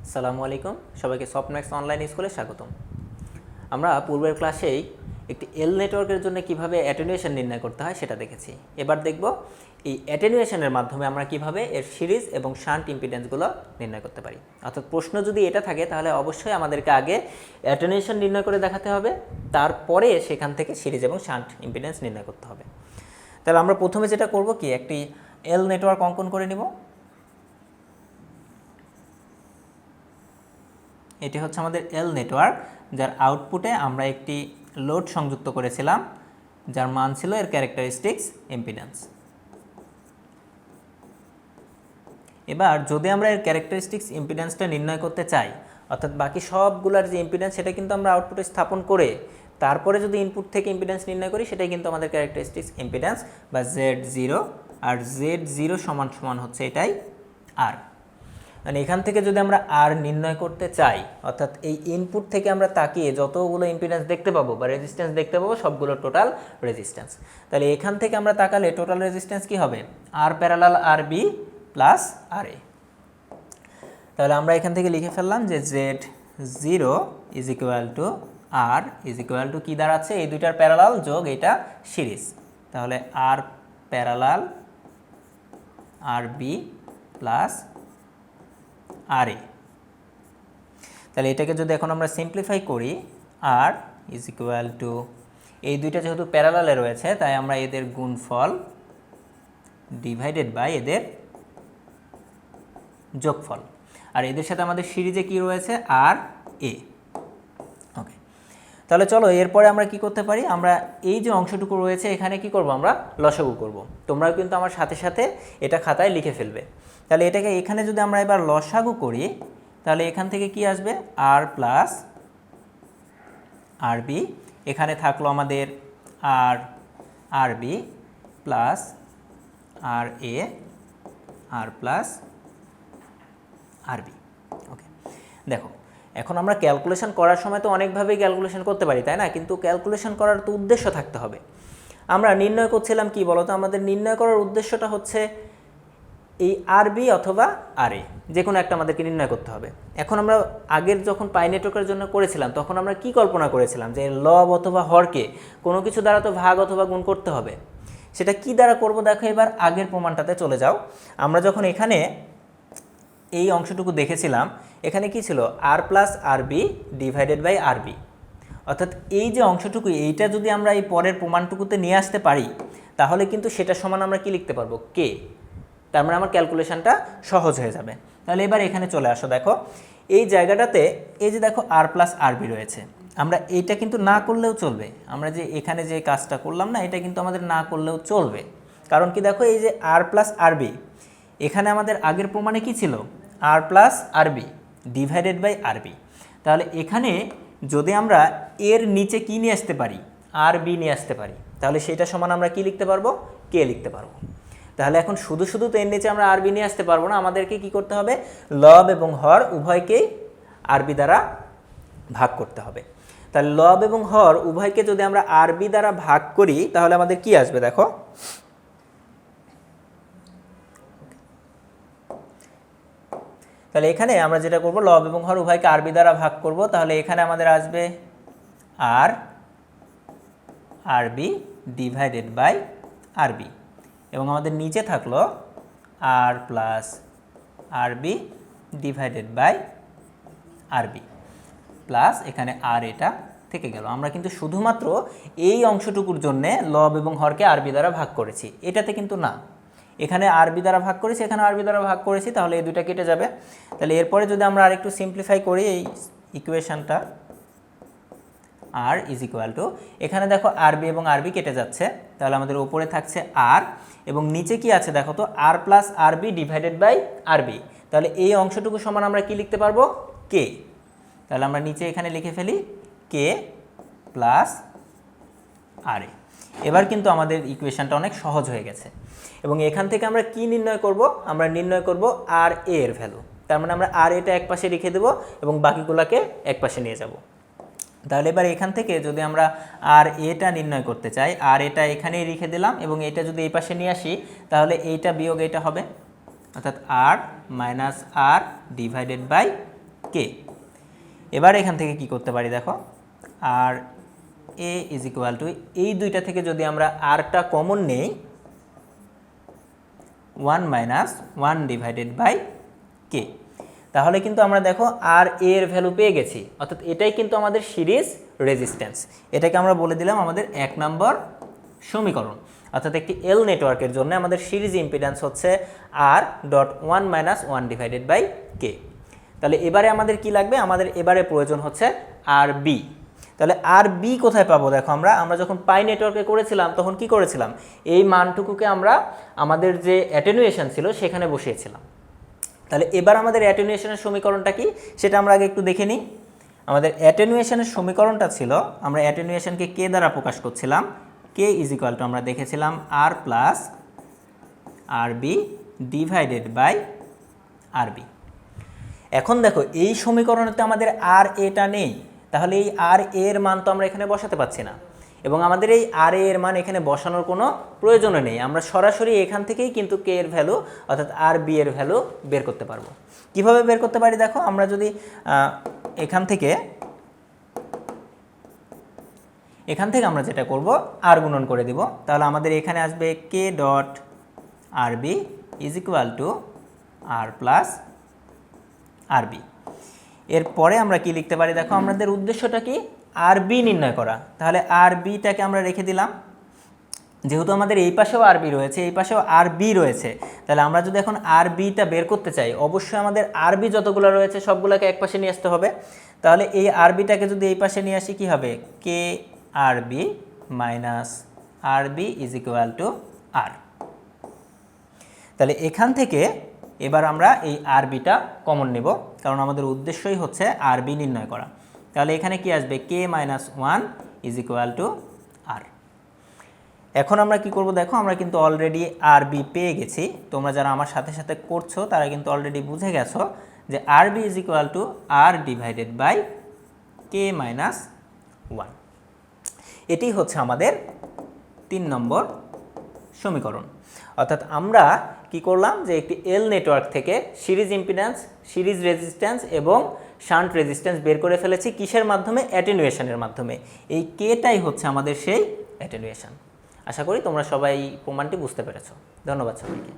আসসালামু আলাইকুম, সবাইকে সফটম্যাক্স অনলাইন স্কুলে স্বাগতম। আমরা পূর্বের ক্লাসেই একটি এল নেটওয়ার্কের জন্য কিভাবে অ্যাটেনুয়েশন নির্ণয় করতে হয় সেটা দেখেছি। এবার দেখব এই অ্যাটেনুয়েশনের মাধ্যমে আমরা কিভাবে এর সিরিজ এবং শান্ট ইম্পিডেন্সগুলো নির্ণয় করতে পারি। অর্থাৎ প্রশ্ন যদি এটা থাকে তাহলে অবশ্যই আমাদেরকে আগে অ্যাটেনুয়েশন নির্ণয় করে দেখাতে হবে, তারপরে সেখান থেকে সিরিজ এবং শান্ট ইম্পিডেন্স নির্ণয় করতে হবে। তাহলে আমরা প্রথমে যেটা করব কি, একটি এল নেটওয়ার্ক অঙ্কন করে নিব। এটি হচ্ছে আমাদের এল নেটওয়ার্ক, যার আউটপুটে আমরা একটি লোড সংযুক্ত করেছিলাম, যার মান ছিল এর ক্যারেক্টারিস্টিক্স ইম্পিডেন্স। এবার যদি আমরা এর ক্যারেক্টারিস্টিক্স ইম্পিডেন্সটা নির্ণয় করতে চাই, অর্থাৎ বাকি সবগুলোর যে ইম্পিডেন্স সেটা কিন্তু আমরা আউটপুটে স্থাপন করে তারপরে যদি ইনপুট থেকে ইম্পিডেন্স নির্ণয় করি, সেটাই কিন্তু আমাদের ক্যারেক্টারিস্টিক্স ইম্পিডেন্স বা Z0। আর Z0 সমান সমান হচ্ছে এটাই আর। মানে এখান থেকে যদি আমরা আর নির্ণয় করতে চাই, অর্থাৎ এই ইনপুট থেকে আমরা তাকিয়ে যতগুলো ইম্পিডেন্স দেখতে পাবো বা রেজিস্ট্যান্স দেখতে পাবো সবগুলো টোটাল রেজিস্ট্যান্স। তাহলে এখান থেকে আমরা তাকালে টোটাল রেজিস্ট্যান্স কি হবে? R parallel R B plus R A. তাহলে আমরা এখান থেকে লিখে ফেললাম যে Z0 is equal to R is equal to কী দাঁড়াচ্ছে? এই দুইটার প্যারালাল যোগ এটা সিরিজ। তাহলে R parallel R B plus R A. তাহলে এটাকে যদি এখন আমরা সিম্পলিফাই করি, আর ইজ ইকুয়াল টু, এই দুইটা যেহেতু প্যারালালে রয়েছে তাই আমরা এদের গুণফল ডিভাইডেড বাই এদের যোগফল। আর এদের সাথে আমাদের সিরিজে কি রয়েছে? আর এ। ওকে, তাহলে চলো এরপরে আমরা কি করতে পারি, আমরা এই যে অংশটুকু রয়েছে এখানে কি করব? আমরা লসাগু করব। তোমরাও কিন্তু আমার সাথে সাথে এটা খাতায় লিখে ফেলবে। তাহলে এটাকে এখানে যদি আমরা এবার লসাগু করি, তাহলে এখান থেকে কি আসবে? আর প্লাস আর বি। এখানে থাকলো আমাদের আর আর বি প্লাস আর এ আর প্লাস আর বি। ওকে, দেখো এখন আমরা ক্যালকুলেশন করার সময় তো অনেকভাবেই ক্যালকুলেশন করতে পারি, তাই না? কিন্তু ক্যালকুলেশন করার তো উদ্দেশ্য থাকতে হবে। আমরা নির্ণয় করছিলাম কি বলতো? আমাদের নির্ণয় করার উদ্দেশ্যটা হচ্ছে এই আর বি অথবা আর এ, যে কোনো একটা আমাদেরকে নির্ণয় করতে হবে। এখন আমরা আগের যখন পাই নেটওয়ার্কের জন্য করেছিলাম তখন আমরা কি কল্পনা করেছিলাম? যে লব অথবা হরকে কোনো কিছু দ্বারা তো ভাগ অথবা গুণ করতে হবে। সেটা কি দ্বারা করব? দেখো এবার আগের প্রমাণটাতে চলে যাও। আমরা যখন এখানে এই অংশটুকু দেখেছিলাম, এখানে কি ছিল? R plus R B divided by R B. অর্থাৎ এই যে অংশটুকু, এইটা যদি আমরা এই পরের প্রমাণটুকুতে নিয়ে আসতে পারি তাহলে কিন্তু সেটা সমান আমরা কি লিখতে পারবো? কে। তার মানে আমার ক্যালকুলেশনটা সহজ হয়ে যাবে। তাহলে এবার এখানে চলে আসো, দেখো এই জায়গাটাতে এই যে দেখো আর প্লাস আর বি রয়েছে, আমরা এইটা কিন্তু না করলেও চলবে। আমরা যে এখানে যে কাজটা করলাম না, এটা কিন্তু আমাদের না করলেও চলবে। কারণ কি, দেখো এই যে আর প্লাস আর বি, এখানে আমাদের আগের প্রমাণে কি ছিল? R plus R B divided by R B. তাহলে এখানে যদি আমরা এর নিচে কি নিয়ে আসতে পারি? আর বি নিয়ে আসতে পারি, তাহলে সেটা সমান আমরা কি লিখতে পারবো? কে লিখতে পারবো। তাহলে এখন শুধু শুধু তো এর নিচে আমরা আরবি নিয়ে আসতে পারবো না, আমাদেরকে কি করতে হবে? লব এবং হর উভয়কেই আরবি দ্বারা ভাগ করতে হবে। তাহলে লব এবং হর উভয়কে যদি আমরা আরবি দ্বারা ভাগ করি তাহলে আমাদের কি আসবে? দেখো তাহলে এখানে আমরা যেটা করব, লব এবং হর উভয়কে আরবি দ্বারা ভাগ করব। তাহলে এখানে আমাদের আসবে আর আরবি ডিভাইডেড বাই আরবি, এবং আমাদের নিচে থাকলো আর প্লাস আরবি ডিভাইডেড বাই আরবি প্লাস এখানে আর এটা থেকে গেল। আমরা কিন্তু শুধুমাত্র এই অংশটুকুর জন্যে লব এবং হরকে আরবি দ্বারা ভাগ করেছি, এটাতে কিন্তু না। এখানে আরবি দ্বারা ভাগ করেছি, এখানে আরবি দ্বারা ভাগ করেছি, তাহলে এই দুটা কেটে যাবে। তাহলে এরপরে যদি আমরা আরেকটু সিম্পলিফাই করি এই ইকুয়েশনটা, আর ইজ ইকুয়াল টু, এখানে দেখো আরবি এবং আরবি কেটে যাচ্ছে, তাহলে আমাদের উপরে থাকছে আর এবং নিচে কি আছে দেখো তো? আর প্লাস আরবি ডিভাইডেড বাই আরবি। তাহলে এই অংশটুকু সমান আমরা কি লিখতে পারবো? কে। তাহলে আমরা নিচে এখানে লিখে ফেলি কে প্লাস আর এ। এবার কিন্তু আমাদের ইকুয়েশনটা অনেক সহজ হয়ে গেছে, এবং এখান থেকে আমরা কি নির্ণয় করব? আমরা নির্ণয় করব আর এ এর ভ্যালু। তার মানে আমরা আর এটা এক পাশে রেখে দেবো এবং বাকিগুলোকে এক পাশে নিয়ে যাব। তাহলে এবার এখান থেকে যদি আমরা আর এটা নির্ণয় করতে চাই, আর এটা এখানেই রেখে দিলাম এবং এটা যদি এই পাশে নিয়ে আসি তাহলে এইটা বিয়োগ এটা হবে, অর্থাৎ আর মাইনাস আর ডিভাইডেড বাই কে। এবার এখান থেকে কি করতে পারি দেখো, আর এ ইজ ইকুয়াল টু, এই দুইটা থেকে যদি আমরা আরটা কমন নেই, 1 মাইনাস 1 ডিভাইডেড বাই কে। তাহলে কিন্তু আমরা দেখো আর এর ভ্যালু পেয়ে গেছি, অর্থাৎ এটাই কিন্তু আমাদের সিরিজ রেজিস্ট্যান্স। এটাকে আমরা বলে দিলাম আমাদের 1 নম্বর সমীকরণ। অর্থাৎ একটি এল নেটওয়ার্কের জন্য আমাদের সিরিজ ইম্পিডেন্স হচ্ছে R dot 1 minus 1 divided by K. তাহলে এবারে আমাদের কি লাগবে, আমাদের এবারে প্রয়োজন হচ্ছে আর বি। তাহলে আর বি কোথায় পাবো দেখো, আমরা যখন পাই নেটওয়ার্কে করেছিলাম তখন কি করেছিলাম, এই মানটুকুকে আমরা আমাদের যে অ্যাটেনুয়েশন ছিল সেখানে বসিয়েছিলাম। তাহলে এবার আমাদের অ্যাটেনুয়েশনের সমীকরণটা কি সেটা আমরা আগে একটু দেখে নিই। আমাদের অ্যাটেনুয়েশনের সমীকরণটা ছিল, আমরা অ্যাটেনুয়েশনকে কে দ্বারা প্রকাশ করছিলাম, কে ইজ ইকুয়াল টু আমরা দেখেছিলাম R plus R B divided by R B. এখন দেখো এই সমীকরণেতে আমাদের আর এটা নেই, তাহলে এই আর এর মান তো আমরা এখানে বসাতে পারছি না, এবং আমাদের এই আর এর মান এখানে বসানোর কোনো প্রয়োজনও নেই। আমরা সরাসরি এখান থেকেই কিন্তু কে এর ভ্যালু অর্থাৎ আর বি এর ভ্যালু বের করতে পারবো। কিভাবে বের করতে পারি দেখো, আমরা যদি এখান থেকে আমরা যেটা করব আর গুণন করে দিব, তাহলে আমাদের এখানে আসবে K dot R B is equal to R plus R B. এরপরে আমরা কি লিখতে পারি দেখো, আমাদের উদ্দেশ্যটা কি, আর বি নির্ণয় করা। তাহলে আর বিটাকে আমরা রেখে দিলাম, যেহেতু আমাদের এই পাশেও আর বি রয়েছে, এই পাশেও আর বি রয়েছে, তাহলে আমরা যদি এখন আর বিটা বের করতে চাই, অবশ্যই আমাদের আর বি যতগুলো রয়েছে সবগুলোকে এক পাশে নিয়ে আসতে হবে। তাহলে এই আর বিটাকে যদি এই পাশে নিয়ে আসি, কি হবে, K R B minus R B is equal to R. তাহলে এখান থেকে এবার আমরা এই আর বিটা কমন নেব, কারণ আমাদের উদ্দেশ্যই হচ্ছে আর বি নির্ণয় করা। তাহলে এখানে কি আসবে, কে মাইনাস 1 ইজ ইকুয়াল টু আর। এখন আমরা কি করব দেখো, আমরা কিন্তু অলরেডি আর বি পেয়ে গেছি। তোমরা যারা আমার সাথে সাথে করছো তারা কিন্তু অলরেডি বুঝে গেছো যে R B is equal to R divided by K minus 1। এটি হচ্ছে আমাদের 3 নম্বর সমীকরণ। অর্থাৎ আমরা কি করলাম, যে একটি এল নেটওয়ার্ক থেকে সিরিজ ইম্পিডেন্স, সিরিজ রেজিস্ট্যান্স এবং শান্ট রেজিস্ট্যান্স বের করে ফেলেছি কিসের মাধ্যমে, অ্যাটেনুয়েশনের মাধ্যমে। এই কেটাই হচ্ছে আমাদের সেই অ্যাটেনুয়েশন। আশা করি তোমরা সবাই প্রমাণটি বুঝতে পেরেছো। ধন্যবাদ সবাইকে।